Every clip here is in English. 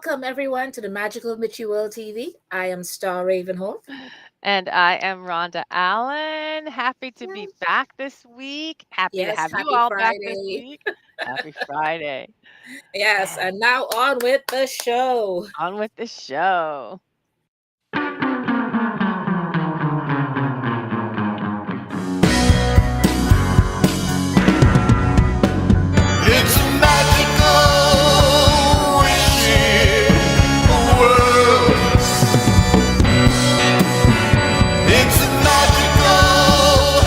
Welcome everyone to the Magical Witchy World TV. I am Star Ravenhawk. And I am Rhonda Allen. Happy to be Yes. back this week. Happy to Yes, have you happy all back this Friday. week. Happy Friday. Yes, And and now on with the show. on with the show. It's a magical, witchy world. It's a magical,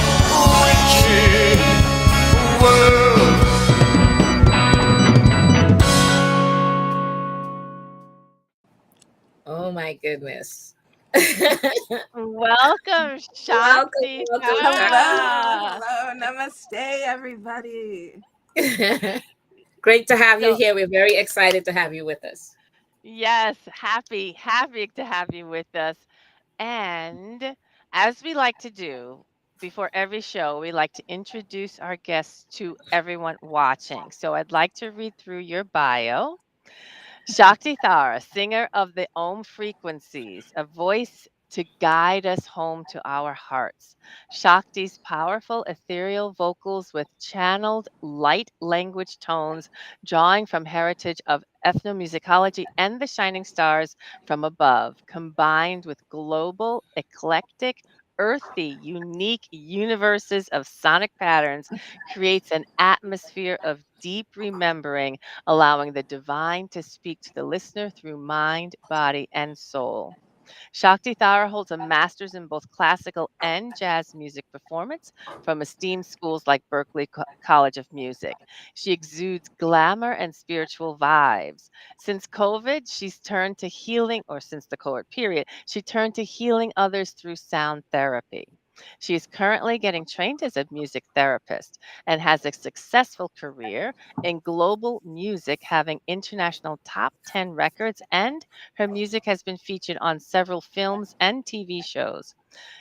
witchy world. Oh my goodness. Welcome, welcome, Shakti welcome, Hello, Thara. hello, namaste, everybody. Shakti. Great to have you So, here. We're very excited to have you with us. yes, happy to have you with us. And as we like to do before every show, we like to introduce our guests to everyone watching. So I'd like to read through your bio. Shakti Thara, singer of the Om frequencies, a voice to guide us home to our hearts. Shakti's powerful ethereal vocals with channeled light language tones, drawing from heritage of ethnomusicology and the shining stars from above, combined with global, eclectic, earthy, unique universes of sonic patterns, creates an atmosphere of deep remembering, allowing the divine to speak to the listener through mind, body, and soul. Shakti Thara holds a master's in both classical and jazz music performance from esteemed schools like Berklee College of Music. She exudes glamour and spiritual vibes. Since COVID, she's turned to healing, or since the COVID period, she turned to healing others through sound therapy. She is currently getting trained as a music therapist and has a successful career in global music, having international top 10 records, and her music has been featured on several films and TV shows.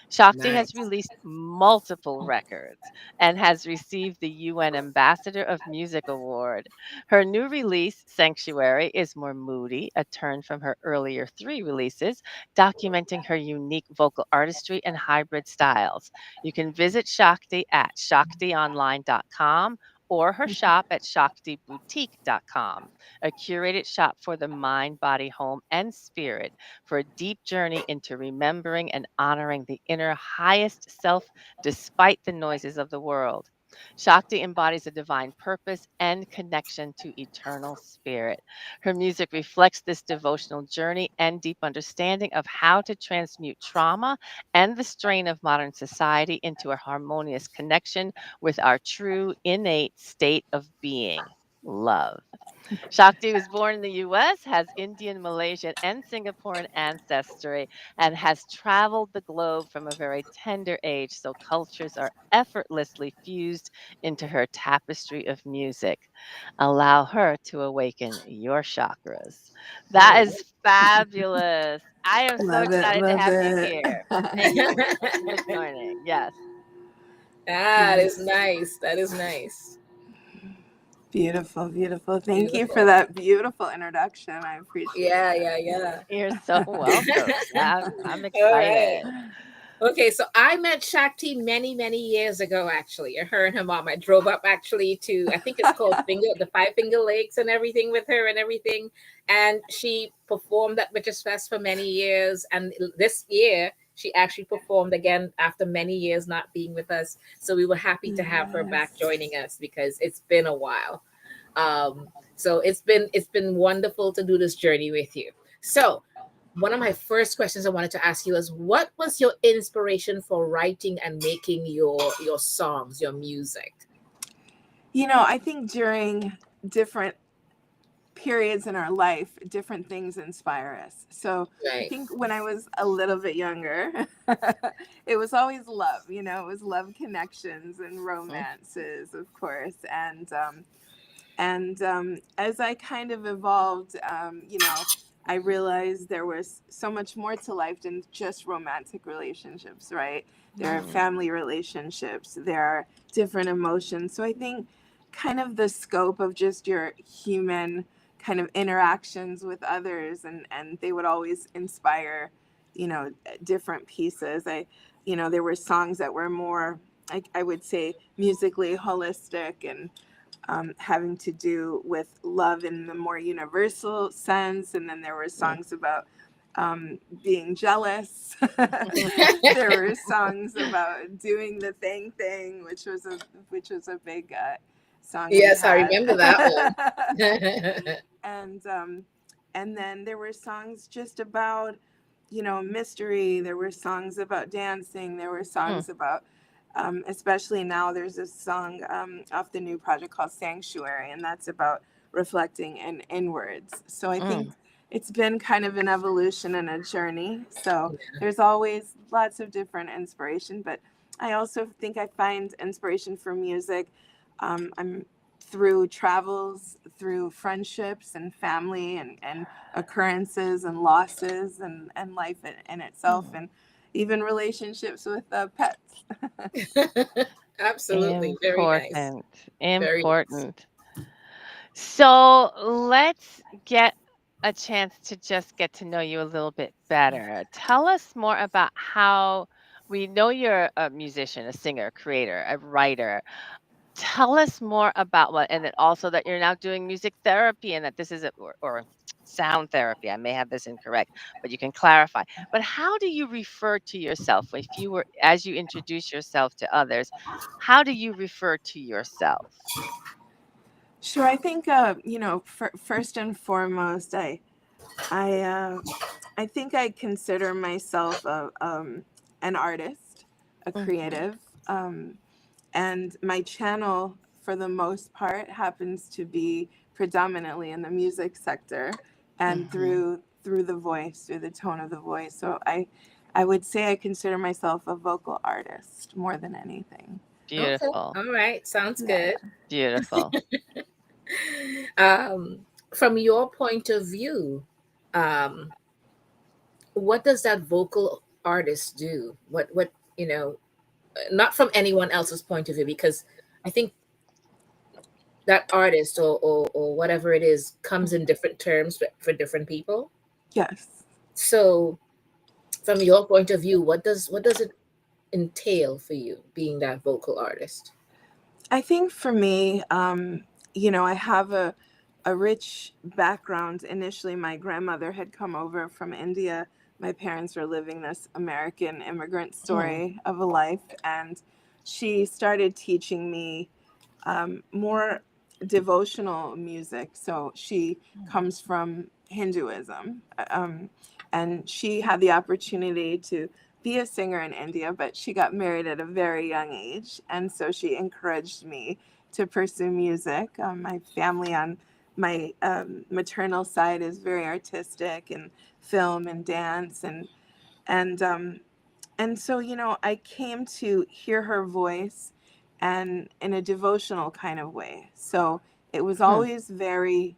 Shakti has Nice. released multiple records and has received the UN Ambassador of Music Award. Her new release, Sanctuary, is more moody, a turn from her earlier three releases, documenting her unique vocal artistry and hybrid styles. You can visit Shakti at shaktionline.com or her shop at shaktiboutique.com, a curated shop for the mind, body, home, and spirit, for a deep journey into remembering and honoring the inner highest self despite the noises of the world. Shakti embodies a divine purpose and connection to eternal spirit. Her music reflects this devotional journey and deep understanding of how to transmute trauma and the strain of modern society into a harmonious connection with our true innate state of being, love. Shakti was born in the US, has Indian, Malaysian, and Singaporean ancestry, and has traveled the globe from a very tender age, so cultures are effortlessly fused into her tapestry of music. Allow her to awaken your chakras. That Oh. is fabulous. I am so Love it, excited to love have you it. here. Thank you for joining. Yes. That is Yes. nice. That is nice. Beautiful, beautiful. Thank you for Beautiful. that beautiful introduction. I appreciate Yeah, it. yeah, yeah. You're so welcome. I'm All right. excited. Okay, so I met Shakti many, many years ago, actually. Her and her mom. I drove up actually to, I think it's called the Five Finger Lakes and everything with her and everything. And she performed at Witches Fest for many years. And this year, she actually performed again after many years not being with us. So we were happy to have her back Yes. joining us because it's been a while. So it's been wonderful to do this journey with you. So one of my first questions I wanted to ask you is what was your inspiration for writing and making your songs, your music? I think during different periods in our life, different things inspire us. So I Right. think when I was a little bit younger, it was always love, it was love connections and Mm. romances, of course. And as I kind of evolved, I realized there was so much more to life than just romantic relationships, right? There are Mm. family relationships, there are different emotions. So I think kind of the scope of just your human kind of interactions with others, and they would always inspire, different pieces. There were songs that were more, I would say, musically holistic and having to do with love in the more universal sense. And then there were songs about being jealous. There were songs about doing the thing, which was a big song we Yes, I had. remember that one. And then there were songs just about, mystery. There were songs about dancing. There were songs about, especially now, there's this song off the new project called Sanctuary, and that's about reflecting inwards. So I think it's been kind of an evolution and a journey. So there's always lots of different inspiration, but I also think I find inspiration for music. I'm through travels, through friendships and family and occurrences and losses and life in itself, and even relationships with pets. Absolutely. Very nice. Very nice. Important. So let's get a chance to just get to know you a little bit better. Tell us more about how we know you're a musician, a singer, creator, a writer. Tell us more about what, and then also that you're now doing music therapy and that this is or sound therapy. I may have this incorrect, but you can clarify. But how do you refer to yourself if you were, as you introduce yourself to others, how do you refer to yourself? Sure, I think first and foremost, I think I consider myself an artist, a creative, and my channel, for the most part, happens to be predominantly in the music sector, and through the voice, through the tone of the voice. So I would say I consider myself a vocal artist more than anything. Okay. Beautiful. All right. Sounds Yeah. good. Beautiful. From your point of view, um, what does that vocal artist do? What, not from anyone else's point of view, because I think that artist or whatever it is comes in different terms for different people. Yes. So from your point of view, what does it entail for you being that vocal artist? I think for me, I have a rich background. Initially, my grandmother had come over from India. My parents were living this American immigrant Mm, story of a life, and she started teaching me more devotional music. So she comes from Hinduism, and she had the opportunity to be a singer in India, but she got married at a very young age, and so she encouraged me to pursue music. My family on my maternal side is very artistic and film and dance, and and so, I came to hear her voice and in a devotional kind of way. So it was mm, always very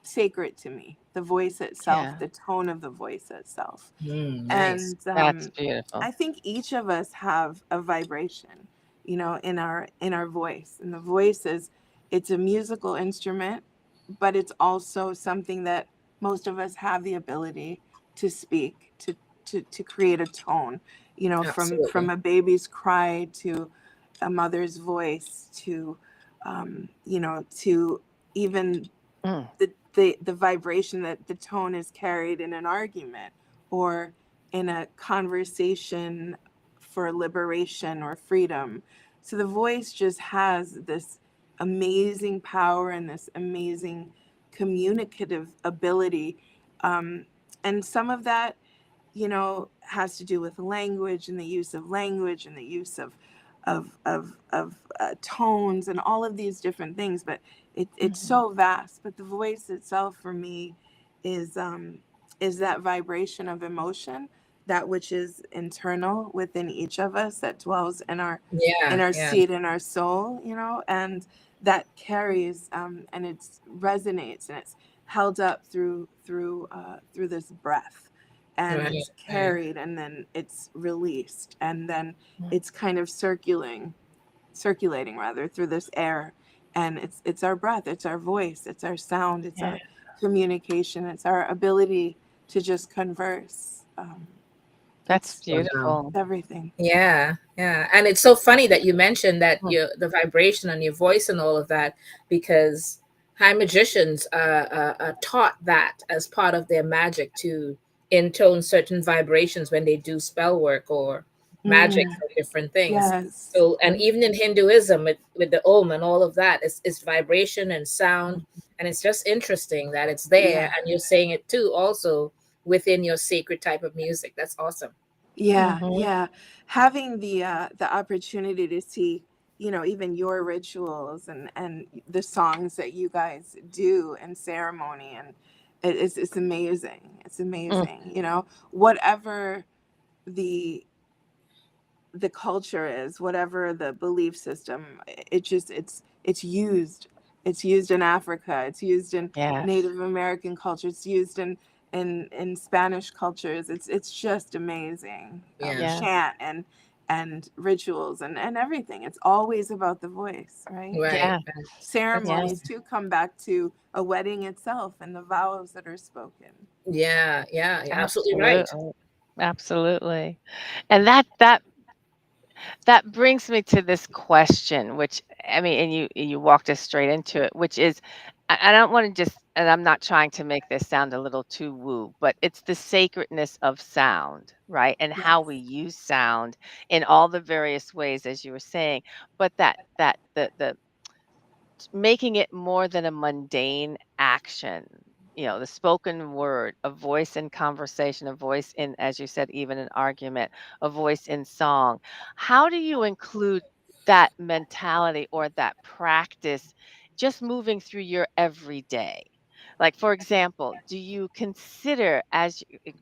sacred to me, the voice itself, yeah, the tone of the voice itself. Nice. And that's beautiful. I think each of us have a vibration, in our voice. And the voice it's a musical instrument, but it's also something that most of us have the ability to speak, to create a tone, from Absolutely. a baby's cry to a mother's voice to even Mm, the vibration that the tone is carried in an argument or in a conversation for liberation or freedom. So the voice just has this amazing power and this amazing communicative ability. Um, and some of that, has to do with language and the use of language and the use of tones and all of these different things. But it's so vast. But the voice itself, for me, is that vibration of emotion, that which is internal within each of us, that dwells in Yeah, our yeah. seed, in our soul, and that carries and it resonates, and it's held up through this breath, and Right, it's right. carried, and then it's released, and then mm, it's kind of circulating rather through this air, and it's our breath, it's our voice, it's our sound, it's Yeah. our communication, it's our ability to just converse. That's It's Wow. beautiful. everything. Yeah, yeah. And it's so funny that you mentioned that Mm. the vibration on your voice and all of that, because high magicians are taught that as part of their magic to intone certain vibrations when they do spell work or magic Mm, or different things. yes. So, and even in Hinduism, with the Om and all of that, it's vibration and sound. Mm. And it's just interesting that it's there. Yeah. And you're saying it too, also within your sacred type of music. That's awesome. Yeah, Mhm. yeah. Having the opportunity to see, even your rituals and the songs that you guys do in ceremony, and it's amazing. It's Mm. amazing. Whatever the the culture is, whatever the belief system, it's used in Africa, it's used in Yes. Native American culture, it's used in Spanish cultures. It's just amazing. Yeah. Yeah. Chant and rituals and everything. It's always about the voice, right? Right. Yes. That's Yeah. Ceremonies awesome. too come back to a wedding itself and the vows that are spoken. Yeah, yeah, you're absolutely right. Absolutely. Absolutely. And that brings me to this question, which I mean, and you walked us straight into it, which is I don't want to just, and I'm not trying to make this sound a little too woo, but it's the sacredness of sound, right? And how we Yes, use sound in all the various ways, as you were saying. But that the making it more than a mundane action. The spoken word, a voice in conversation, a voice in, as you said, even an argument, a voice in song. How do you include that mentality or that practice just moving through your everyday? Like, for example, do you consider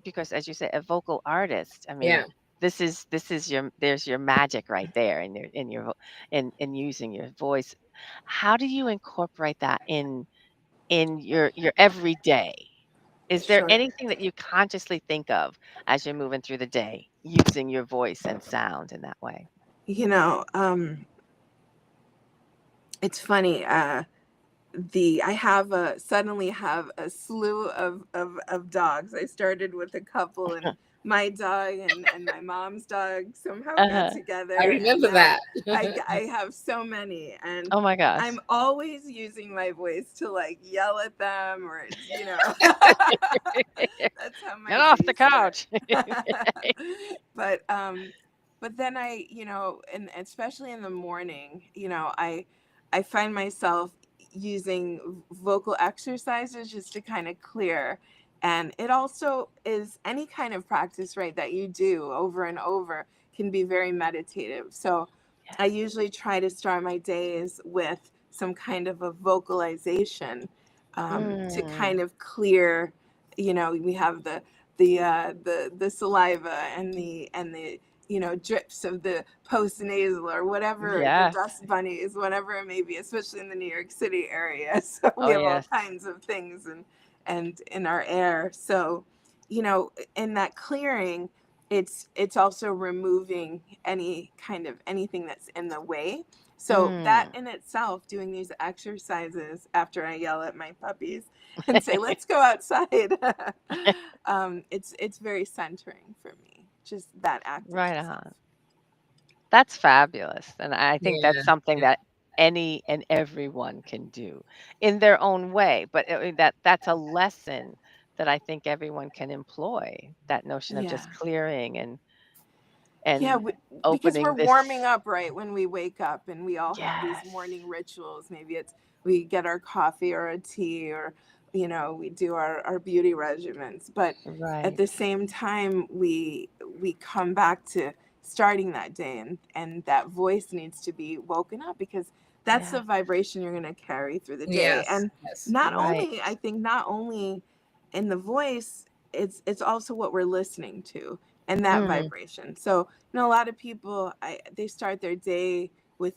because as you say, a vocal artist, I mean, Yeah. this is there's your magic right there in using your voice. How do you incorporate that in your everyday? Is there sure. anything that you consciously think of as you're moving through the day using your voice and sound in that way? You know, it's funny. I have suddenly have a slew of dogs. I started with a couple, and my dog and my mom's dog somehow got Uh-huh. I together, and remember now that. I have so many, and Oh my gosh. I'm always using my voice to like yell at them, or that's how my Get off the days start. couch. but but then and especially in the morning, I find myself using vocal exercises just to kind of clear. And it also is any kind of practice, right, that you do over and over can be very meditative. So I Yes. usually try to start my days with some kind of a vocalization, to Mm. kind of clear. We have the saliva and the drips of the post nasal or whatever, the Yes. dust bunnies, whatever it may be, especially in the New York City area. So we Oh have all yes. kinds of things and in our air. So in that clearing, it's also removing anything that's in the way. So that Mm. in itself, doing these exercises after I yell at my puppies and say, "Let's go outside," it's very centering for me. Just that act of Right itself. on. That's fabulous, and I think that's Yeah. something Yeah. that any and everyone can do in their own way, but, I mean, that's a lesson that I think everyone can employ, that notion of Yeah. just clearing Yeah, and because we're opening this. warming up right when we wake up, and we all have these Yes, morning rituals. Maybe it's we get our coffee or a tea, or we do our beauty regimens. But at right. the same time, we come back to starting that day, and that voice needs to be woken up, because that's the Yeah, vibration you're going to carry through the day. Yes. And Yes. not right. only, I think, not only in the voice, it's also what we're listening to and that Mm, vibration. So a lot of people, they start their day with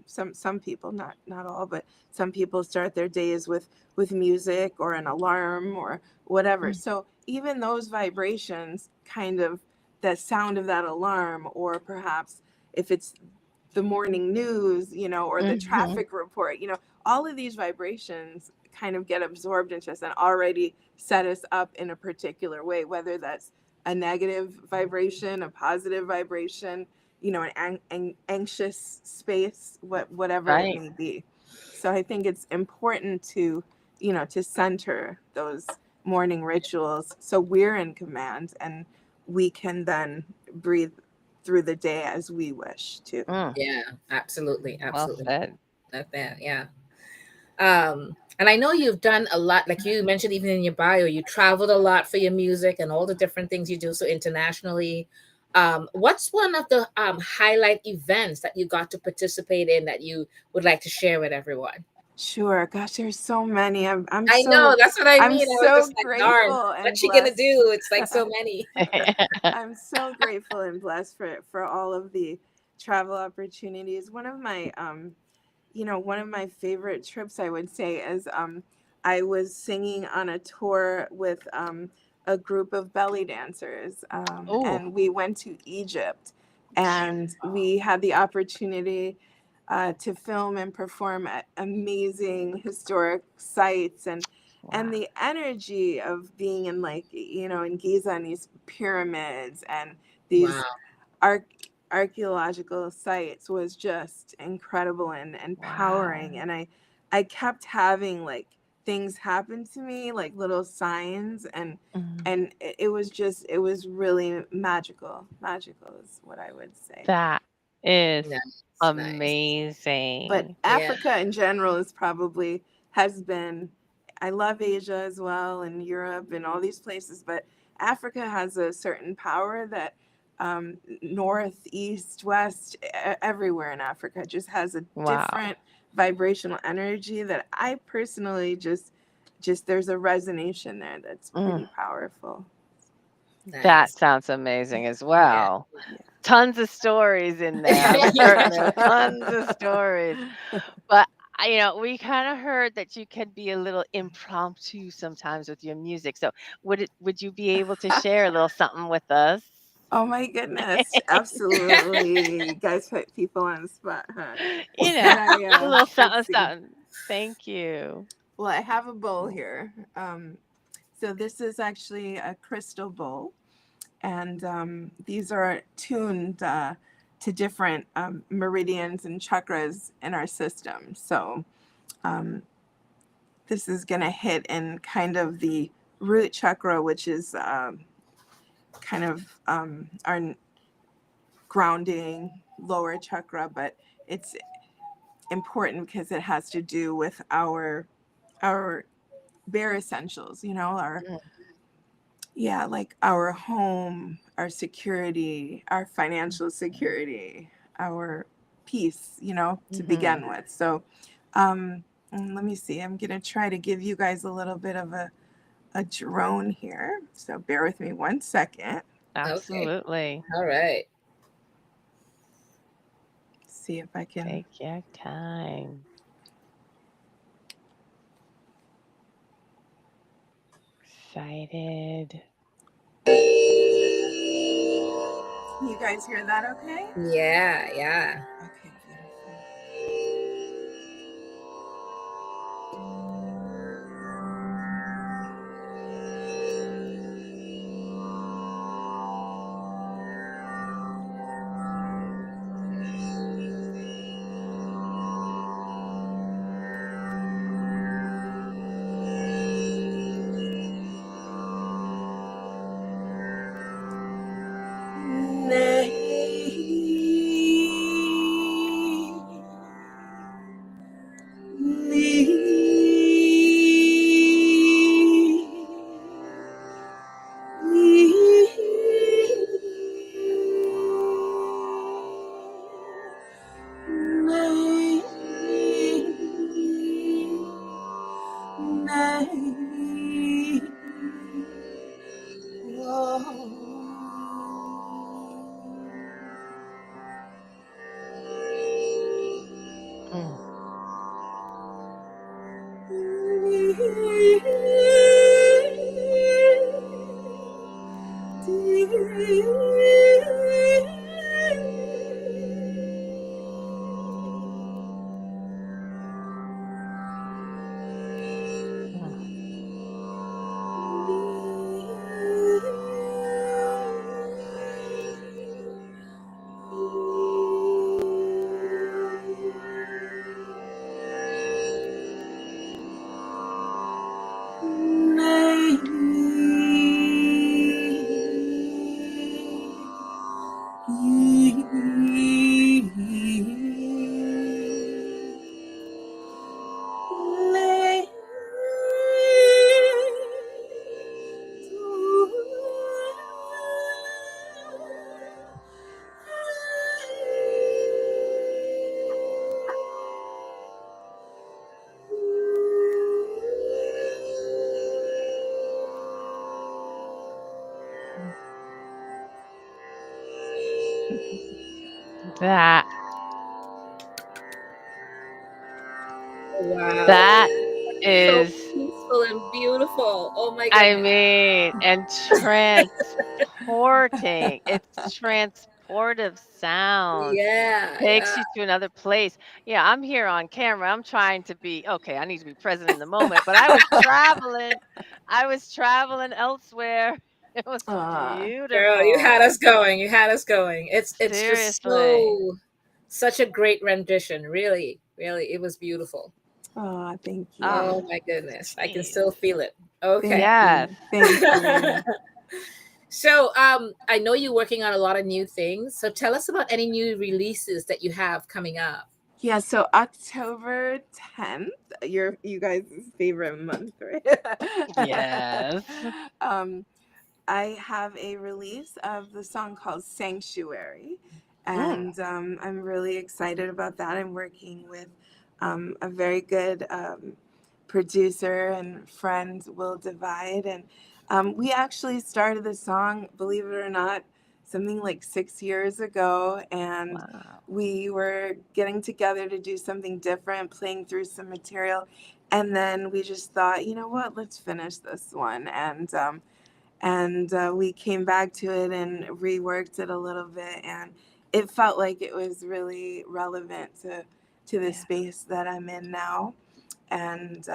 some people, not all, but some people start their days with music or an alarm or whatever. mm, So even those vibrations, kind of that sound of that alarm, or perhaps if it's the morning news, you know, or the Mhm. traffic report, you know, all of these vibrations kind of get absorbed into us and already set us up in a particular way, whether that's a negative vibration, a positive vibration, you know, an anxious space, whatever it Right. may be. So I think it's important to, you know, to center those morning rituals so we're in command and we can then breathe through the day as we wish to. Mm, Yeah, absolutely, well absolutely. said. Like that, yeah. And I know you've done a lot, like you mentioned even in your bio, you traveled a lot for your music and all the different things you do so internationally. What's one of the highlight events that you got to participate in that you would like to share with everyone? Sure. Gosh, there's so many. I know, that's what I I'm mean. I was so just like, darn, grateful and what's she gonna blessed. do? It's like so many. I'm so grateful and blessed for all of the travel opportunities. One of my you know, one of my favorite trips, I would say, is I was singing on a tour with a group of belly dancers, Oh, and we went to Egypt, and we had the opportunity to film and perform at amazing historic sites, and wow. the energy of being in, like, you know, in Giza and these pyramids and these Wow. arch archaeological sites was just incredible and Wow. empowering. And I kept having like things happen to me, like little signs, Mhm. and it was just, it was really magical. Magical is what I would say. That is Nice, nice. But amazing. Yeah. Africa in general is probably, has been, I love Asia as well, and Europe and all these places, but Africa has a certain power that north, east, west, everywhere in Africa just has a Wow. different vibrational energy that I personally just there's a resonance there that's Mm, pretty powerful. that Nice. sounds amazing as Yeah. well. Tons of stories in there. I'm certain there are tons of stories. But we kind of heard that you can be a little impromptu sometimes with your music. So would you be able to share a little something with us? Oh my goodness, absolutely. You guys put people on the spot, huh? You know, Should I, a little let's something, see. something. Thank you. Well, I have a bowl here. So this is actually a crystal bowl, and these are tuned to different meridians and chakras in our system. So um, this is going to hit in kind of the root chakra, which is kind of our grounding lower chakra, but it's important because it has to do with our bare essentials, you know, our, Mm, yeah, like our home, our security, our financial security, our peace, you know, to mhm. begin with. So let me see, I'm gonna try to give you guys a little bit of a drone here, so bear with me one second. Okay. Absolutely. All right. See if I can. Take your time. Excited. Can you guys hear that okay? Yeah, yeah. Okay, beautiful. Mm, That Wow. that So is, peaceful and beautiful. Oh my I goodness. mean, and transporting. It's transportive sound. Yeah, Takes yeah. you to another place. Yeah, I'm here on camera. I'm trying to be okay, I need to be present in the moment, but I was traveling. I was traveling elsewhere. It was Girl, you had beautiful. us going. You had us going. It's just Seriously. so such a great rendition. Really, really, it was beautiful. Oh, thank Ah, you. Oh my goodness. I can jeez. still feel it. Okay. Thank Yes. you. Thank you. So I know you're working on a lot of new things. So tell us about any new releases that you have coming up. Yeah, so October 10th, you guys' favorite month, right? Yes. um, I have a release of the song called Sanctuary, Mm, and I'm really excited about that. I'm working with a very good producer and friend, Will Divide, and we actually started the song, believe it or not, something like 6 years ago, and wow. we were getting together to do something different, playing through some material, and then we just thought, you know what, let's finish this one, and we came back to it and reworked it a little bit, and it felt like it was really relevant to the Yeah. space that I'm in now. And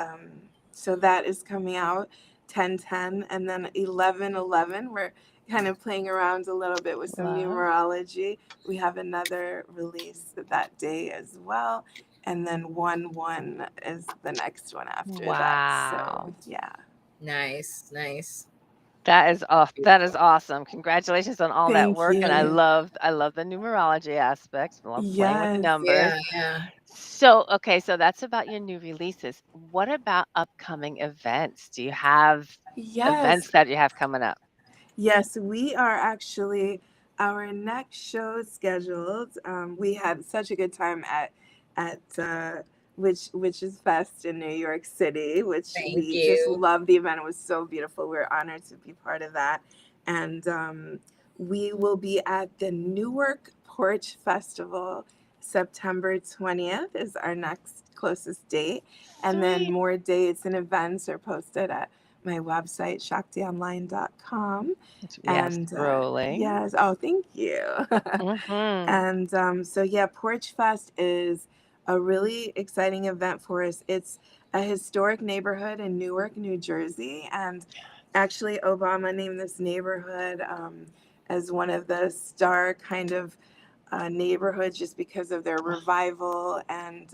so that is coming out 10/10, and then 11/11 we're kind of playing around a little bit with some Love. numerology. We have another release that day as well, and then 1/1 is the next one after that. So Wow. yeah. Nice, nice. That is Beautiful. awesome. Congratulations on all that Thank work, and you. I love the numerology aspects. I love playing with Yes. numbers. Yeah, yeah. So, okay, so that's about your new releases. What about upcoming events? Do you have Yes. events that you have coming up? Yes, we are actually our next show scheduled. We had such a good time at which is Fest in New York City, which Thank we just you. loved. The event. It was so beautiful. We are honored to be part of that, and we will be at the Newark Porch Festival. September 20th is our next closest date, and then Sweet. more dates and events are posted at my website, shaktionline.com. Yes, And rolling. yes, oh, thank you. Mhm. And so, yeah, Porch Fest is a really exciting event for us. It's a historic neighborhood in Newark, New Jersey. And actually, Obama named this neighborhood as one of the star kind of neighborhoods just because of their revival and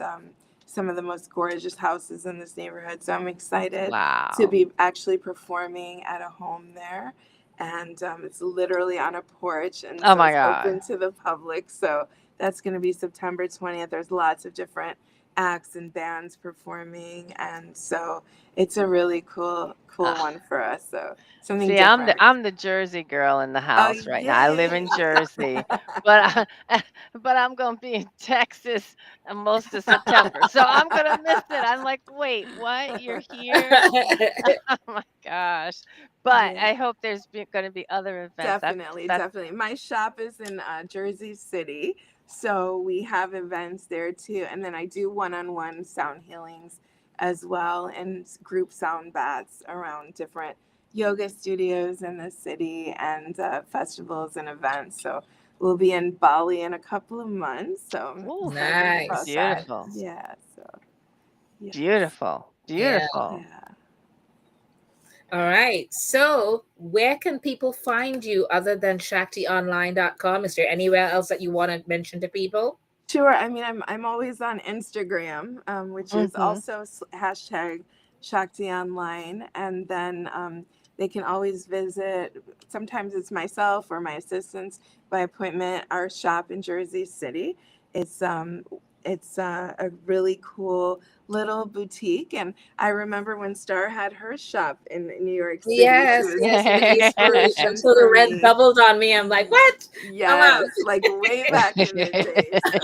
some of the most gorgeous houses in this neighborhood. So I'm excited to Wow. be actually performing at a home there. And it's literally on a porch, and Oh so my it's god. open to the public. So that's going to be September 20th. There's lots of different acts and bands performing, and so it's a really cool Ah, one for us. So something see, different. I'm the Jersey girl in the Oh, house right now. I live yay! in Jersey, but but I'm gonna be in Texas most of September, so I'm gonna miss it. I'm like, wait, what? You're here? Oh my gosh! But Yeah. I hope there's going to be other events. Definitely, That's definitely. My shop is in Jersey City, so we have events there too. And then I do one-on-one sound healings as well, and group sound baths around different yoga studios in the city and festivals and events. So we'll be in Bali in a couple of months. So I'm ooh, excited about Nice. that. beautiful, Yeah. So yes. beautiful, Yeah. beautiful. Yeah. All right. So, where can people find you other than shaktionline.com? Is there anywhere else that you want to mention to people? Sure. I mean, I'm always on Instagram, which is Hmm. also hashtag Shakti Online, and then they can always visit. Sometimes it's myself or my assistants by appointment. Our shop in Jersey City. It's a really cool little boutique, and I remember when Star had her shop in New York City. She Yes, was yes, the an inspiration. inspiration Until the for red me. doubled on me. I'm like, what? I'm out. Yes, like way back in the day. So,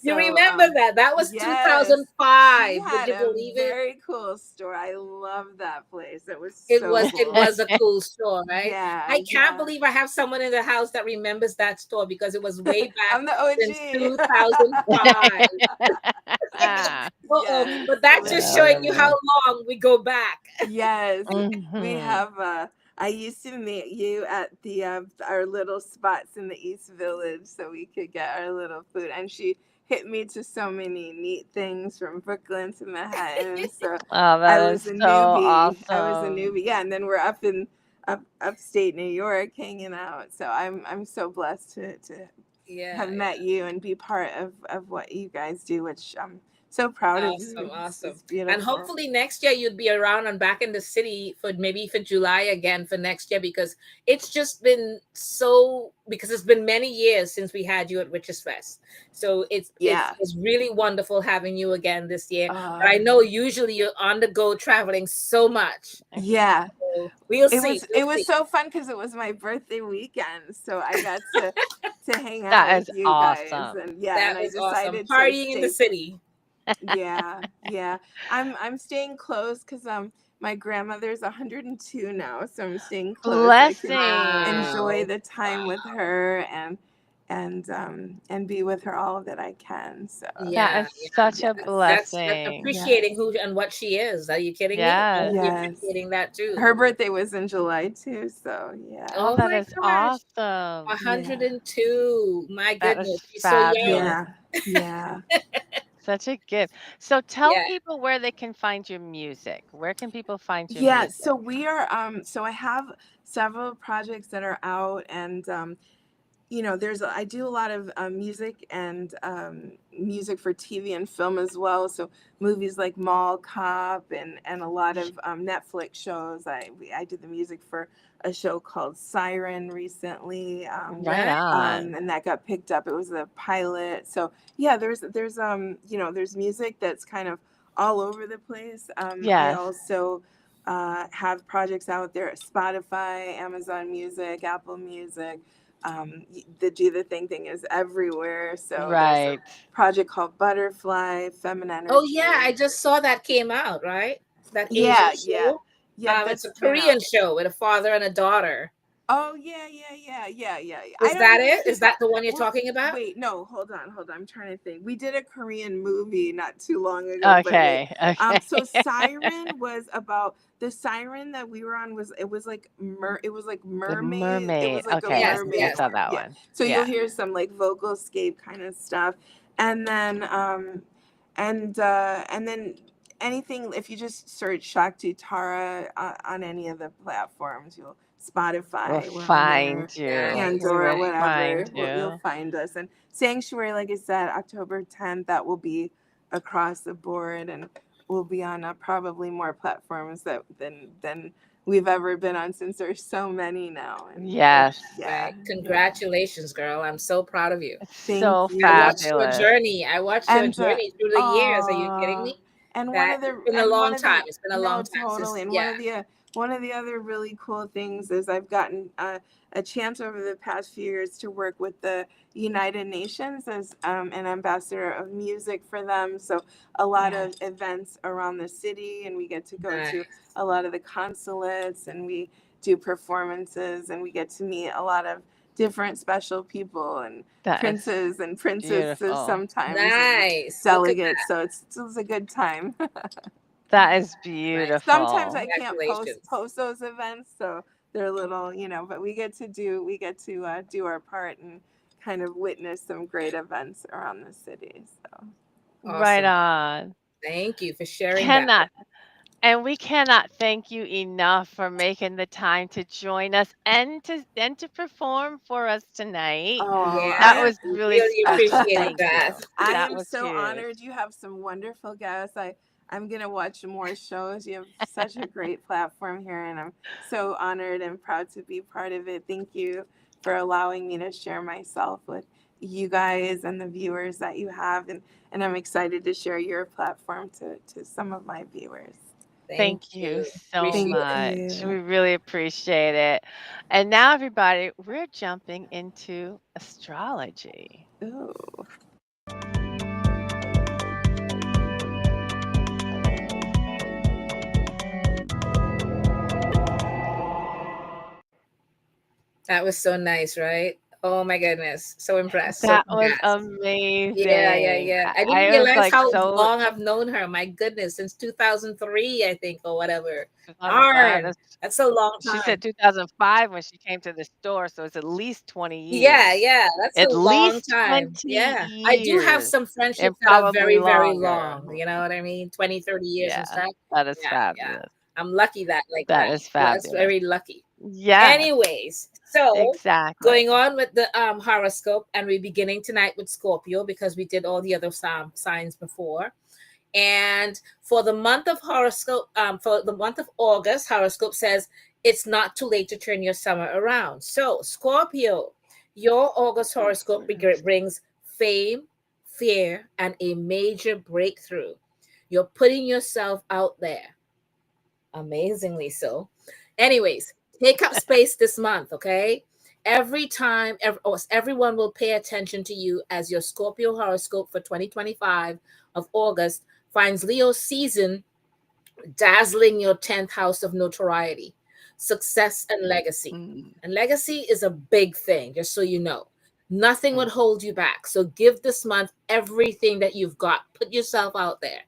You So remember that? That was yes, she 2005. Would had you a believe it? very cool store. I love that place. It was It so was it cool. was a cool store, right? Yeah, I can't yeah. believe I have someone in the house that remembers that store because it was way back I'm the since OG. 2005. Uh-oh, Yes, but it that's was just Oh, showing so you how man. good. long we go back. Yes, we Mhm. have. I used to meet you at the our little spots in the East Village, so we could get our little food. And she hit me to so many neat things from Brooklyn to Manhattan. So Oh, I that was is a so newbie. I was a awesome. newbie. Yeah, and then we're up in upstate New York hanging out. So I'm so blessed to Yeah, have yeah. met you and be part of what you guys do, which I'm so proud of Awesome, you. awesome. It's And beautiful. hopefully next year you'd be around and back in the city for maybe for July again for next year because it's just been so because it's been many years since we had you at Witches Fest. So Yeah. it's really wonderful having you again this year. But Uh, I know usually you're on the go traveling so much. yeah. So we'll It see. was We'll it was see. so fun because it was my birthday weekend, so I got to hang out That with is you guys, awesome. and yeah, That and I was awesome. decided to Partying in the stay. city. Yeah, yeah. I'm staying close because my grandmother's 102 now, so I'm staying close so I can enjoy Blessings. Wow. the time with Wow. her and be with her all that I can. So That Yeah, is yeah, such yeah. a That's blessing. yes, appreciating who and what she is. Are you kidding me? I Yes. would be yes. appreciating that too. Her birthday was in July too, so yeah, Oh, Oh that my is gosh. awesome. 102. My That is goodness. She's so young. fabulous. yeah, yeah. Such a gift. So tell Yeah. people where they can find your music. Where can people find your Yeah, so music? we are so I have several projects that are out and I do a lot of music and music for TV and film as well. So movies like Mall Cop and a lot of Netflix shows. I did the music for a show called Siren recently, Right Right. on. and that got picked up. It was a pilot. So yeah, there's music that's kind of all over the place. I Yes. also have projects out there at Spotify, Amazon Music, Apple Music. The Do the Thing is everywhere. So there's a Right. project called Butterfly, Feminine Oh yeah, Energy. I just saw that came out, right? That Asian Yeah, yeah, show. yeah. It's That's a been out. Korean show with a father and a daughter. Oh yeah, yeah, yeah, yeah, yeah. I Is don't that even it? Is think that the one you're well, talking about? wait, no, hold on. I'm trying to think. We did a Korean movie not too long ago, but wait. Okay. Okay. So Siren was about the siren that we were on was it was like The mermaid. It mermaid. was like a Okay. I Yes, think I mermaid yes. saw one. that Yeah. one. So you'll Yeah. hear some like vocal scape kind of stuff. And then and then anything if you just search Shakti Tara on any of the platforms, you'll We'll Spotify, we're on find there, you. Nice, We Pandora, will nice. whatever, find you'll you. find us. And Sanctuary, like I said, October 10th, that will be across the board, and we'll be on probably more platforms than we've ever been on since there's so many now. And Yes. yeah, Right. yeah. Congratulations, girl. I'm so proud of you. It's Thank so I you. watched your fabulous. journey. I watched your And journey through the years. Are you kidding uh me? and one That of it's the been a and one long of time. the It's been a long no, time since totally. And yeah. one of the other really cool things is I've gotten a chance over the past few years to work with the United Nations as an ambassador of music for them. So a lot Yes. of events around the city, and we get to go to Nice. a lot of the consulates, and we do performances, and we get to meet a lot of different special people and That is princes and princesses beautiful. sometimes and Nice. Look at delegates. So it's a good time. That is nice. Sometimes beautiful. I can't Congratulations. post those events, so they're a little, but we get to do our part and kind of witness some great events around the city. So Right Awesome. on. Thank you for sharing that. Cannot And we cannot thank you enough for making the time to join us and to perform for us tonight. oh, Yeah, That I was we really really special. appreciated Thank that. you. I That am was so huge. honored. You have some wonderful guests. I'm gonna watch more shows. You have such a great platform here, and I'm so honored and proud to be part of it. Thank you for allowing me to share myself with you guys and the viewers that you have, and I'm excited to share your platform to some of my viewers. Thank Thank you you. so Appreciate Thank it. much. We you. really appreciate it. And now, everybody, we're jumping into astrology. Ooh. That was so nice, right? Oh my goodness. So impressed. So That was congrats. Yeah, yeah, amazing. yeah. I I didn't I was, realize like, how so long I've known her. My goodness, since 2003, I think, or whatever. 2005, Darn. That's a long she said time. 2005 when she came to the store, so it's at least 20 Yeah, years. yeah, that's a At long least time. 20 Yeah. I do have years some and friendships that are probably very, very longer. long. You know what I mean? 20, 30 years and Yeah, stuff. that is Yeah, yeah. fabulous. I'm lucky that like That that. is That's fabulous. very lucky. Yes, Anyways, so going exactly. on with the horoscope, and we're beginning tonight with Scorpio because we did all the other signs before. And for the month of horoscope, for the month of August, horoscope says it's not too late to turn your summer around. So, Scorpio, your August horoscope brings fame, fear, and a major breakthrough. You're putting yourself out there, amazingly so. Anyways, take up space this month, okay? Everyone will pay attention to you as your Scorpio horoscope for 2025 of August finds Leo season dazzling your 10th house of notoriety, success, and legacy. Mm, And legacy is a big thing, just so you know. Nothing mm, would hold you back. So give this month everything that you've got. Put yourself out there.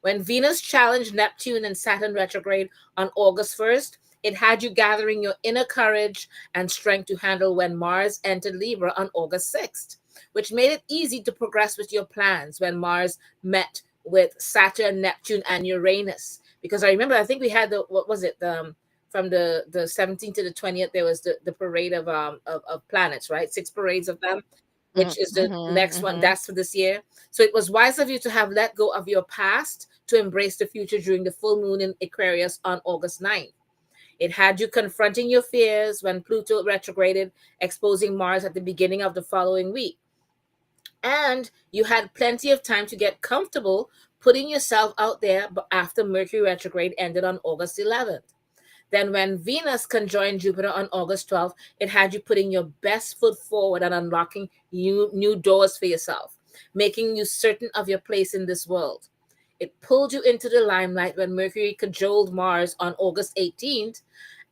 When Venus challenged Neptune and Saturn retrograde on August 1st, it had you gathering your inner courage and strength to handle when Mars entered Libra on August 6th, which made it easy to progress with your plans when Mars met with Saturn, Neptune, and Uranus. Because I remember, I think we had the, what was it, from the 17th to the 20th, there was the parade of planets, right? Six parades of them, which is the next one. mhm. That's for this year. So it was wise of you to have let go of your past to embrace the future during the full moon in Aquarius on August 9th. It had you confronting your fears when Pluto retrograded, exposing Mars at the beginning of the following week. And you had plenty of time to get comfortable putting yourself out there after Mercury retrograde ended on August 11th. Then, when Venus conjoined Jupiter on August 12th, it had you putting your best foot forward and unlocking new doors for yourself, making you certain of your place in this world. It pulled you into the limelight when Mercury cajoled Mars on August 18th,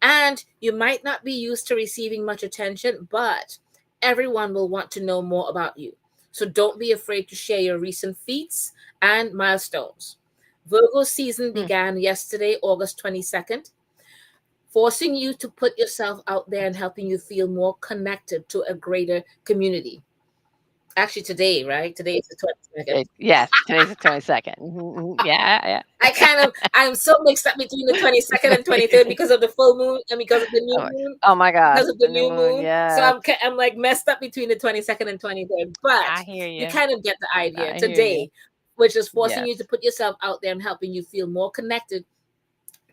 and you might not be used to receiving much attention, but everyone will want to know more about you. So don't be afraid to share your recent feats and milestones. Virgo season Mm. began yesterday, August 22nd, forcing you to put yourself out there and helping you feel more connected to a greater community. Actually, today, right? Today is the 22nd. Yes, today's the 22nd. Yeah, I'm so mixed up between the 22nd and 23rd because of the full moon and because of the Oh new my moon. oh my gosh, Because of the the new new moon, moon. So yes. I'm like messed up between the 22nd and 23rd. But I hear you you. kind of get the idea I hear you. today, which is forcing you to Yes. put yourself out there and helping you feel more connected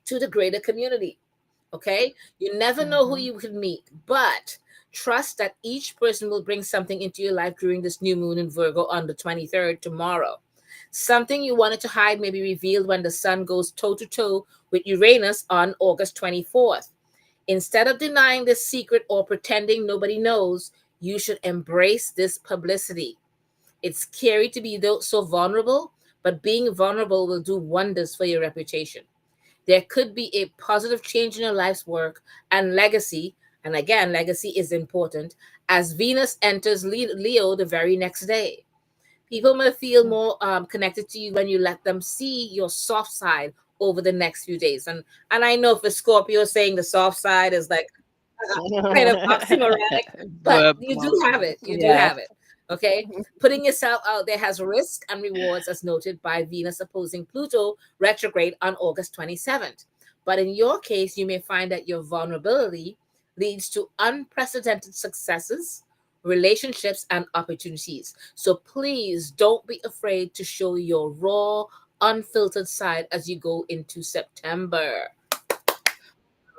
to the greater community. Okay? You never know who Mhm. you could meet, but trust that each person will bring something into your life during this new moon in Virgo on the 23rd tomorrow. Something you wanted to hide may be revealed when the sun goes toe to toe with Uranus on August 24th. Instead of denying this secret or pretending nobody knows, you should embrace this publicity. It's scary to be so vulnerable, but being vulnerable will do wonders for your reputation. There could be a positive change in your life's work and legacy. And again, legacy is important as Venus enters Leo the very next day. People may feel Mm. more connected to you when you let them see your soft side over the next few days. And I know for Scorpio, saying the soft side is like kind of oxymoronic, but But you do have it. You do yes. have it. Okay. Putting yourself out there has risk and rewards, as noted by Venus opposing Pluto retrograde on August 27th. But in your case, you may find that your vulnerability leads to unprecedented successes, relationships, and opportunities. So please don't be afraid to show your raw, unfiltered side as you go into September.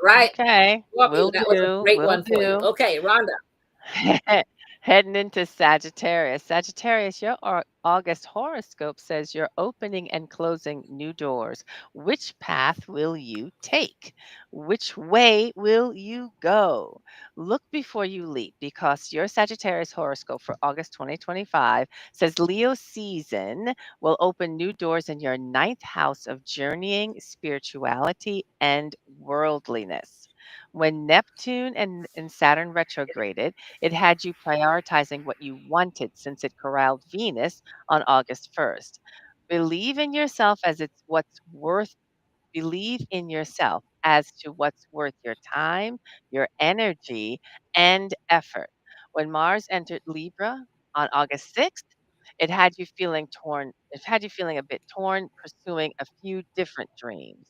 Right. Okay, Scorpio, will that was a do, great will one for you. do. Okay, Rhonda. Heading into Sagittarius. Sagittarius, your August horoscope says you're opening and closing new doors. Which path will you take? Which way will you go? Look before you leap because your Sagittarius horoscope for August 2025 says Leo season will open new doors in your ninth house of journeying, spirituality, and worldliness. When Neptune and Saturn retrograded, it had you prioritizing what you wanted since it corralled Venus on August 1st. Believe in yourself as it's what's worth Believe in yourself as to what's worth your time, your energy, and effort. When Mars entered Libra on August 6th, it had you feeling a bit torn, pursuing a few different dreams,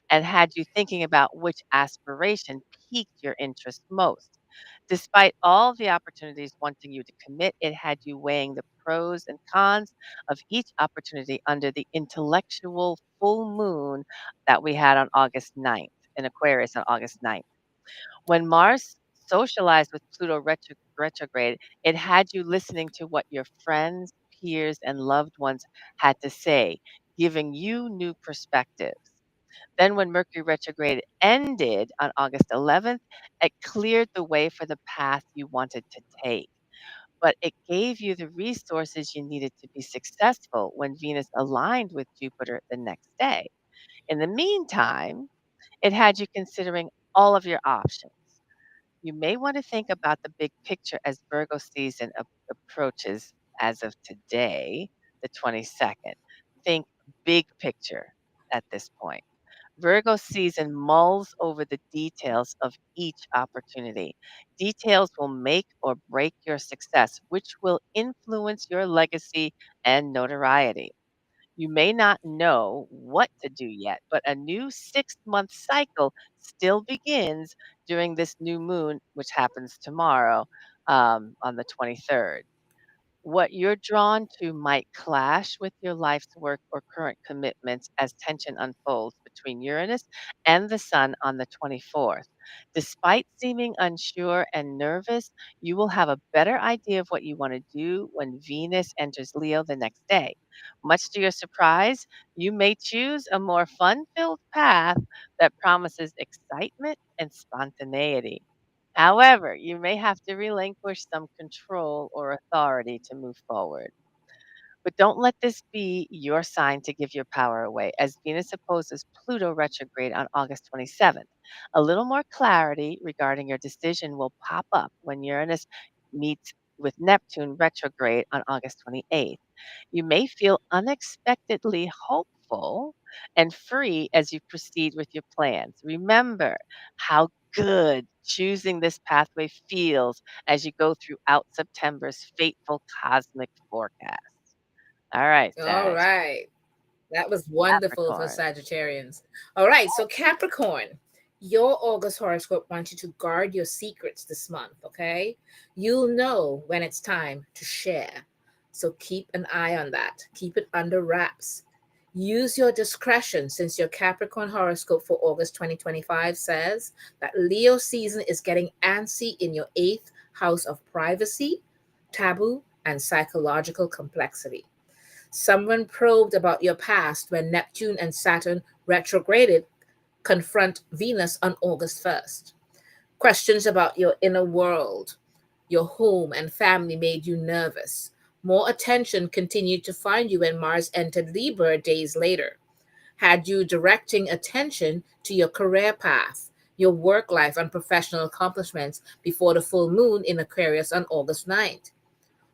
and had you thinking about which aspiration piqued your interest most. Despite all the opportunities wanting you to commit, it had you weighing the pros and cons of each opportunity under the intellectual full moon that we had on August 9th, in Aquarius on August 9th. When Mars socialized with Pluto retrograde, it had you listening to what your friends, peers, and loved ones had to say, giving you new perspectives. Then, when Mercury retrograde ended on August 11th, it cleared the way for the path you wanted to take. But it gave you the resources you needed to be successful when Venus aligned with Jupiter the next day. In the meantime, it had you considering all of your options. You may want to think about the big picture as Virgo season approaches as of today, the 22nd. Think big picture at this point. Virgo season mulls over the details of each opportunity. Details will make or break your success, which will influence your legacy and notoriety. You may not know what to do yet, but a new 6 month cycle still begins during this new moon, which happens tomorrow on the 23rd. What you're drawn to might clash with your life's work or current commitments as tension unfolds between Uranus and the Sun on the 24th. Despite seeming unsure and nervous, you will have a better idea of what you want to do when Venus enters Leo the next day. Much to your surprise, you may choose a more fun filled path that promises excitement and spontaneity. However, you may have to relinquish some control or authority to move forward. But don't let this be your sign to give your power away, as Venus opposes Pluto retrograde on August 27th. A little more clarity regarding your decision will pop up when Uranus meets with Neptune retrograde on August 28th. You may feel unexpectedly hopeful and free as you proceed with your plans. Remember how good choosing this pathway feels as you go throughout September's fateful cosmic forecast. All right, All Sag. right. That was wonderful for Capricorn. Sagittarians. All right, so Capricorn, your August horoscope wants you to guard your secrets this month, okay? You'll know when it's time to share. So keep an eye on that. Keep it under wraps. Use your discretion since your Capricorn horoscope for August 2025 says that Leo season is getting antsy in your eighth house of privacy, taboo, and psychological complexity. Someone probed about your past when Neptune and Saturn retrograded confront Venus on August 1st. Questions about your inner world, your home, and family made you nervous. More attention continued to find you when Mars entered Libra days later, had you directing attention to your career path, your work life, and professional accomplishments before the full moon in Aquarius on August 9th.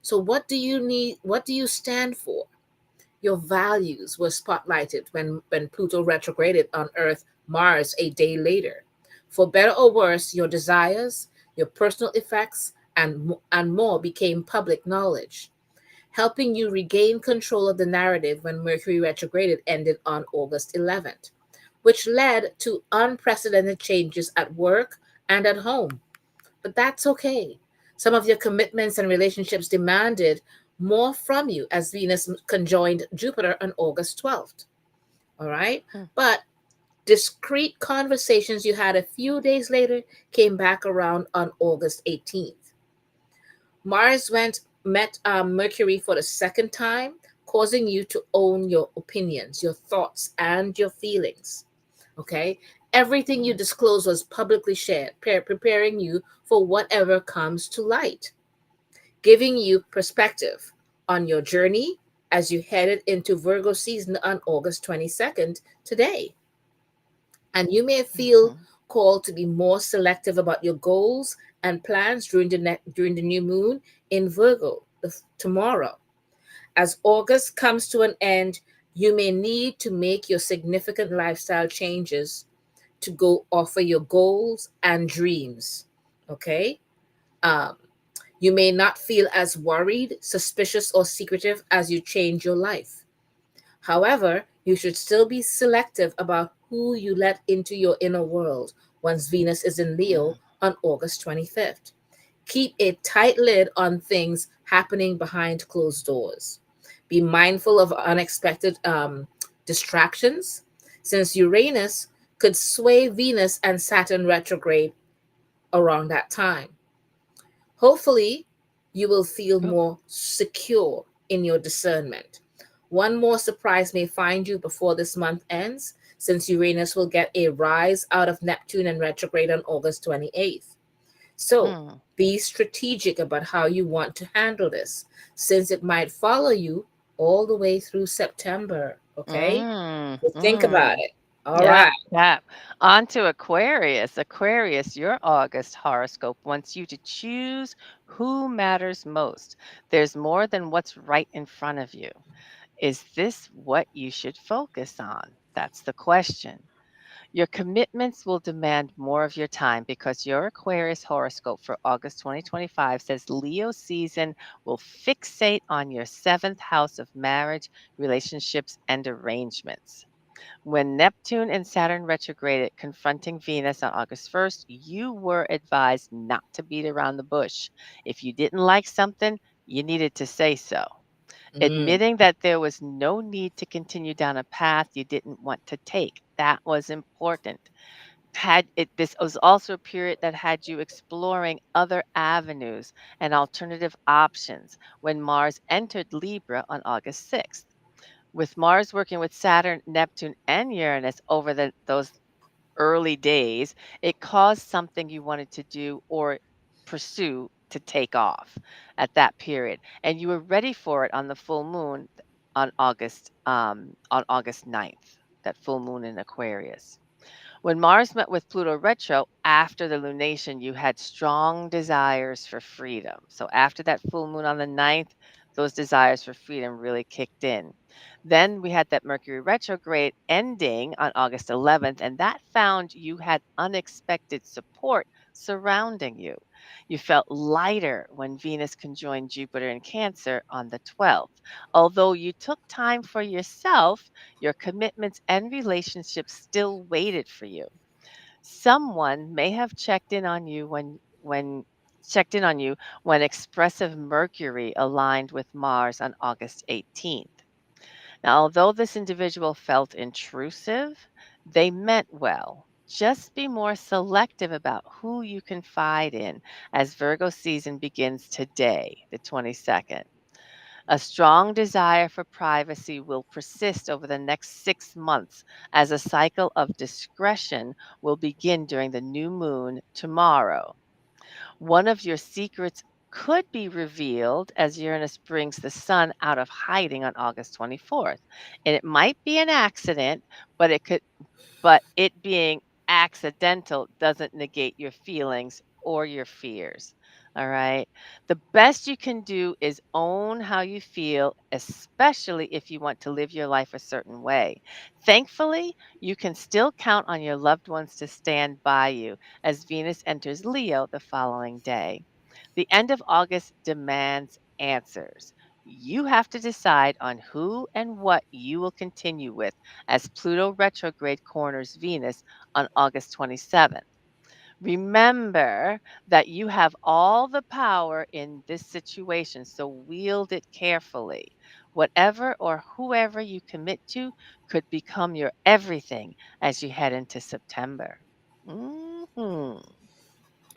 So, what do you need? What do you stand for? Your values were spotlighted when Pluto retrograded on Earth Mars a day later. For better or worse, your desires, your personal effects, and more became public knowledge, helping you regain control of the narrative when Mercury retrograded ended on August 11th, which led to unprecedented changes at work and at home. But that's okay. Some of your commitments and relationships demanded more from you as Venus conjoined Jupiter on August 12th. All right. Hmm. But discreet conversations you had a few days later came back around on August 18th. Mars met Mercury for the second time, causing you to own your opinions, your thoughts, and your feelings. Okay? Everything you disclosed was publicly shared, preparing you for whatever comes to light, giving you perspective on your journey as you headed into Virgo season on August 22nd today. And you may feel Mhm. called to be more selective about your goals and plans during the new moon in Virgo tomorrow. As August comes to an end, you may need to make your significant lifestyle changes to go offer your goals and dreams. Okay? Um, you may not feel as worried, suspicious, or secretive as you change your life. However, you should still be selective about who you let into your inner world once Venus is in Leo on August 25th. Keep a tight lid on things happening behind closed doors. Be mindful of unexpected distractions, since Uranus could sway Venus and Saturn retrograde around that time. Hopefully, you will feel Oh, more secure in your discernment. One more surprise may find you before this month ends, since Uranus will get a rise out of Neptune and retrograde on August 28th. So, mm, be strategic about how you want to handle this, since it might follow you all the way through September. Okay? mm, So think about mm. it. All Yep, right. yep. On to Aquarius. Aquarius, your August horoscope wants you to choose who matters most. There's more than what's right in front of you. Is this what you should focus on? That's the question. Your commitments will demand more of your time because your Aquarius horoscope for August 2025 says Leo season will fixate on your seventh house of marriage, relationships, and arrangements. When Neptune and Saturn retrograded, confronting Venus on August 1st, you were advised not to beat around the bush. If you didn't like something, you needed to say so. Mm, Admitting that there was no need to continue down a path you didn't want to take. That was important. This was also a period that had you exploring other avenues and alternative options when Mars entered Libra on August 6th. With Mars working with Saturn, Neptune, and Uranus over those early days, it caused something you wanted to do or pursue to take off at that period, and you were ready for it on the full moon on August 9th, that full moon in Aquarius. When Mars met with Pluto retro after the lunation, you had strong desires for freedom. So after that full moon on the 9th, those desires for freedom really kicked in. Then we had that Mercury retrograde ending on August 11th, and that found you had unexpected support surrounding you. You felt lighter when Venus conjoined Jupiter in Cancer on the 12th. Although you took time for yourself, your commitments and relationships still waited for you. Someone may have checked in on you when expressive Mercury aligned with Mars on August 18th. Now, although this individual felt intrusive, they meant well. Just be more selective about who you confide in as Virgo season begins today, the 22nd. A strong desire for privacy will persist over the next 6 months as a cycle of discretion will begin during the new moon tomorrow. One of your secrets could be revealed as Uranus brings the sun out of hiding on August 24th. And it might be an accident, but it being accidental doesn't negate your feelings or your fears. All right. The best you can do is own how you feel, especially if you want to live your life a certain way. Thankfully, you can still count on your loved ones to stand by you as Venus enters Leo the following day. The end of August demands answers. You have to decide on who and what you will continue with as Pluto retrograde corners Venus on August 27th. Remember that you have all the power in this situation, so wield it carefully. Whatever or whoever you commit to could become your everything as you head into September. Hmm.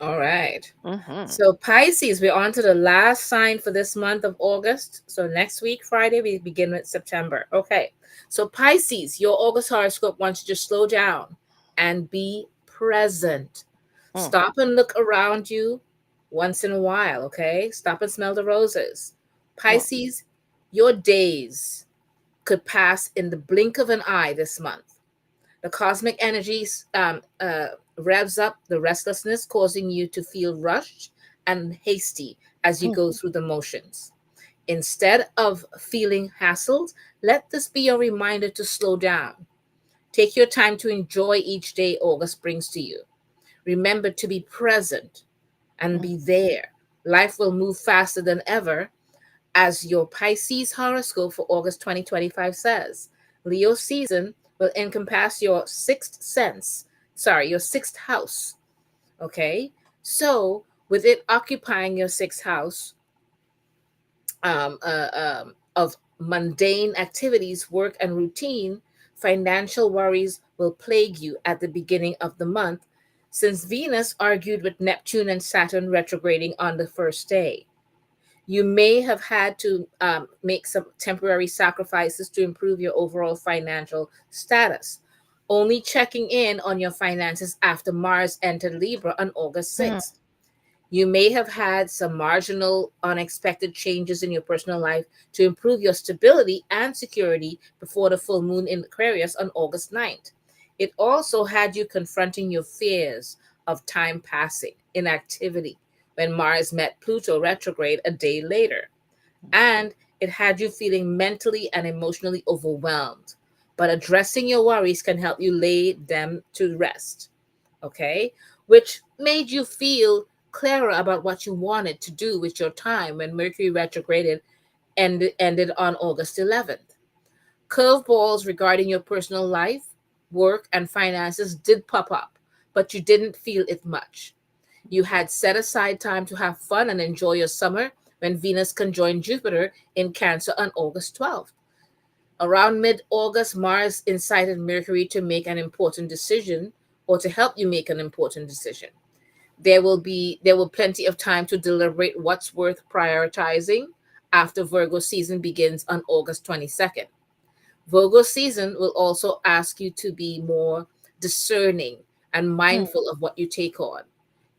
all right. Hmm. So, Pisces, we're on to the last sign for this month of August. So, next week, Friday, we begin with September. Okay. So, Pisces, your August horoscope wants you to slow down and be present. Hmm. Stop and look around you once in a while. Okay. Stop and smell the roses. Hmm. Pisces, your days could pass in the blink of an eye this month. The cosmic energies revs up the restlessness, causing you to feel rushed and hasty as you Mm, go through the motions. Instead of feeling hassled, let this be your reminder to slow down. Take your time to enjoy each day August brings to you. Remember to be present and mm, be there. Life will move faster than ever, as your Pisces horoscope for August 2025 says. Leo season will encompass your your sixth house. Okay. So, with it occupying your sixth house, of mundane activities, work, and routine, financial worries will plague you at the beginning of the month, since Venus argued with Neptune and Saturn retrograding on the first day. You may have had to make some temporary sacrifices to improve your overall financial status, only checking in on your finances after Mars entered Libra on August mm, 6th. You may have had some marginal, unexpected changes in your personal life to improve your stability and security before the full moon in Aquarius on August 9th. It also had you confronting your fears of time passing, inactivity, when Mars met Pluto retrograde a day later. And it had you feeling mentally and emotionally overwhelmed. But addressing your worries can help you lay them to rest, okay? Which made you feel clearer about what you wanted to do with your time when Mercury retrograded ended on August 11th. Curveballs regarding your personal life, work, and finances did pop up, but you didn't feel it much. You had set aside time to have fun and enjoy your summer when Venus conjoined Jupiter in Cancer on August 12th. Around mid August, Mars incited Mercury to make an important decision or to help you make an important decision. There will plenty of time to deliberate what's worth prioritizing after Virgo season begins on August 22nd. Virgo season will also ask you to be more discerning and mm, mindful of what you take on.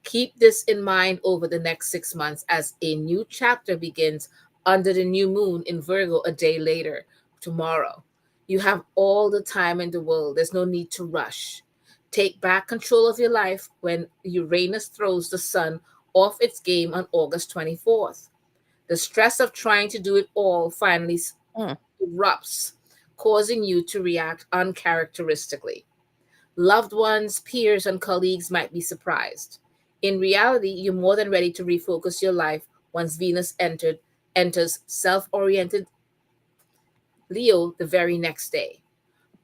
Keep this in mind over the next 6 months as a new chapter begins under the new moon in Virgo a day later, tomorrow. You have all the time in the world. There's no need to rush. Take back control of your life when Uranus throws the sun off its game on August 24th. The stress of trying to do it all finally mm. erupts, causing you to react uncharacteristically. Loved ones, peers, and colleagues might be surprised. In reality, you're more than ready to refocus your life once enters self-oriented Leo the very next day.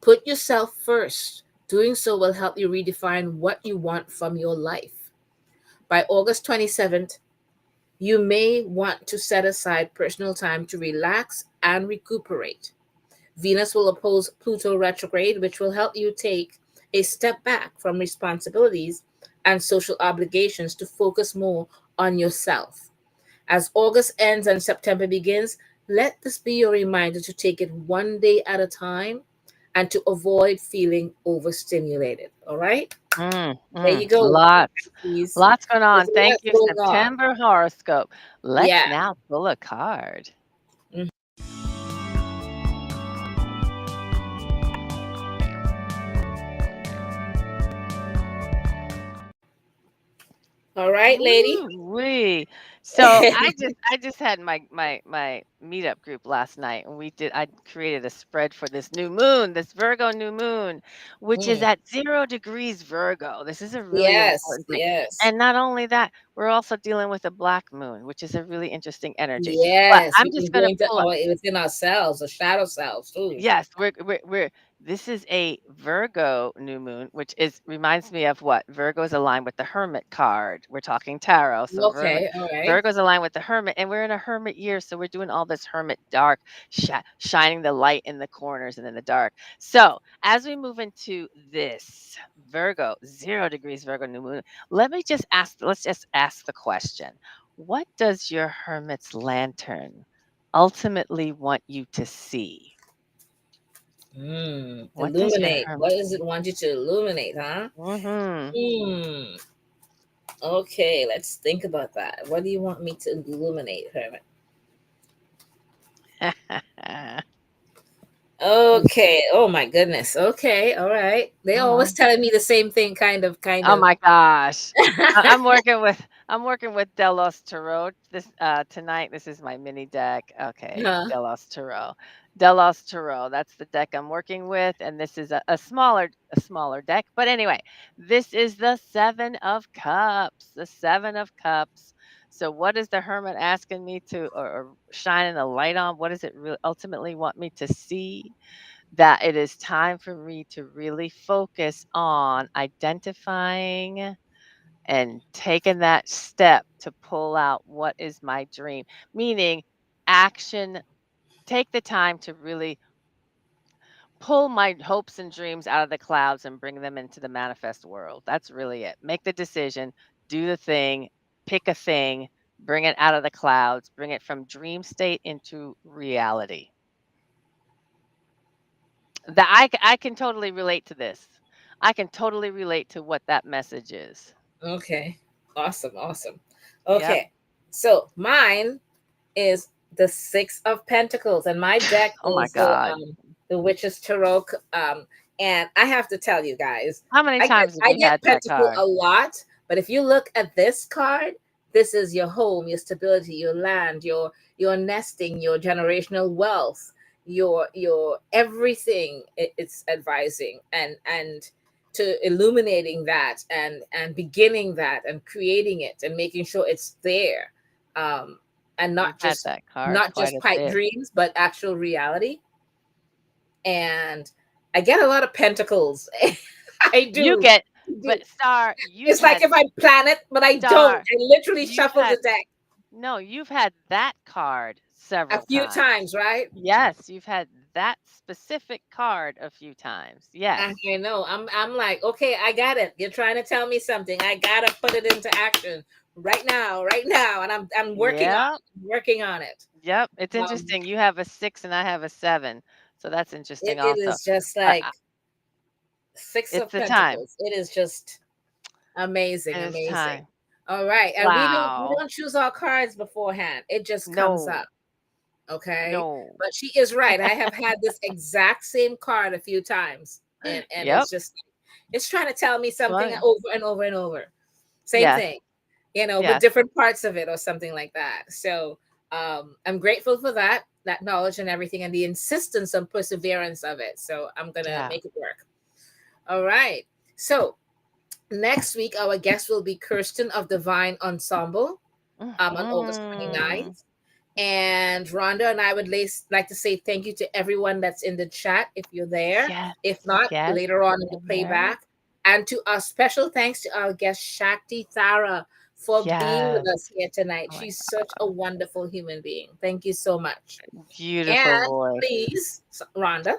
Put yourself first. Doing so will help you redefine what you want from your life. By August 27th, you may want to set aside personal time to relax and recuperate. Venus will oppose Pluto retrograde, which will help you take a step back from responsibilities and social obligations to focus more on yourself. As August ends and September begins, let this be your reminder to take it one day at a time and to avoid feeling overstimulated. All right? Mm, There mm. you go. Lots, Please. lots going There's on. a Thank lot you, going on. September horoscope. Let's Yeah. now pull a card. Mhm. All right, lady. Woo-wee. So I just had my meetup group last night, and I created a spread for this new moon, this Virgo new moon, which is Mm. at 0 degrees Virgo. This is a really Yes, important thing. yes. And not only that, we're also dealing with a black moon, which is a really interesting energy. But Yes, I'm we can just go gonna into pull our within ourselves, the shadow selves too. Yes, we're this is a Virgo new moon, which is reminds me of what? Virgo is aligned with the Hermit card. We're talking tarot. So Okay, all right. Virgo's aligned with the Hermit, and we're in a Hermit year, so we're doing all this Hermit dark, shining the light in the corners and in the dark. So as we move into this Virgo, 0 degrees Virgo new moon, let's just ask the question. What does your Hermit's lantern ultimately want you to see? What does your Illuminate. What hermit? does it want you to illuminate, huh? Mhm. Hmm. Okay, let's think about that. What do you want me to illuminate, Hermit? Okay. Oh my goodness. Okay. All right. They always Mhm. telling me the same thing, kind Oh of. my gosh. I'm working with Delos Tarot this tonight. This is my mini deck. Okay, Huh. Delos Tarot. Delos Tarot. That's the deck I'm working with, and this is a smaller deck. But anyway, this is the 7 of Cups. The 7 of Cups. So what is the Hermit asking me to or shining a light on? What does it really ultimately want me to see? That it is time for me to really focus on identifying and taking that step to pull out what is my dream, meaning action. Take the time to really pull my hopes and dreams out of the clouds and bring them into the manifest world. That's really it. Make the decision, do the thing, pick a thing, bring it out of the clouds, bring it from dream state into reality. That I can totally relate to this. I can totally relate to what that message is. Okay. Awesome. Awesome. Yep. Okay. So mine is the Six of Pentacles, and my deck Oh my is god. the Witch's Tarot. And I have to tell you guys, How many I get times have I you get had that Pentacle card? a lot, but if you look at this card, this is your home, your stability, your land, your nesting, your generational wealth, your everything. It's advising and to illuminating that and beginning that and creating it and making sure it's there. And You've had that card not quite just a pipe bit. dreams, but actual reality. And I get a lot of pentacles. I You do. get I do. but Star, you've It's like had if I plan it, but I don't. Star, I literally you've shuffle the had deck no, you've had that card a several few times. times, right? Yes, you've had that specific card a few times. Yes. I know. I'm like, okay, I got it. You're trying to tell me something. I gotta put it into action right now. And I'm working on Yeah. it. Working on it. Yep. It's Um, interesting. You have a 6 and I have a 7. So that's interesting it also. is just I like Six It's of the time. Pentacles. It is just It amazing, is amazing. time. All right. And we Wow. don't choose our cards beforehand. It just comes No. up. Okay. No. But she is right. I have had this exact same card a few times. And Yep. it's trying to tell me It's something funny. over and over and over. Same Yes. thing, but Yes. different parts of it or something like that. So I'm grateful for that knowledge and everything and the insistence and perseverance of it. So I'm gonna Yeah. make it work. All right. So next week, our guest will be Kirsten of Divine Ensemble on August Mhm. 29th. And Rhonda and I would like to say thank you to everyone that's in the chat if you're there. Yes. If not, Yes. later on in the Been there. playback. And to our special thanks to our guest, Shakti Thara, for being with Yes. us here tonight. Oh my She's such a wonderful human being. Thank you so much. God. Beautiful And voice. please, Rhonda.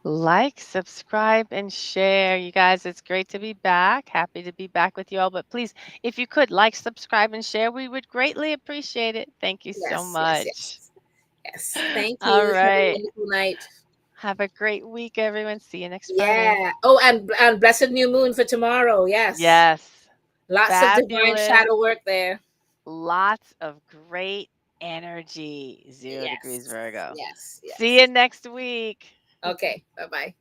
Like, subscribe, and share. You guys, it's great to be back. Happy to be back with you all. But please, if you could like, subscribe, and share, we would greatly appreciate it. Thank you so Yes, yes, much. yes. Yes. Thank All you. Have a right. wonderful night. Have a great week, everyone. See you next Friday. Yeah. Oh, and blessed new moon for tomorrow. Yes. Yes. Lots of divine Fabulous. shadow work there. Lots of great energy. 0 degrees Yes. Virgo. Yes. See you Yes. next week. Okay. Bye bye.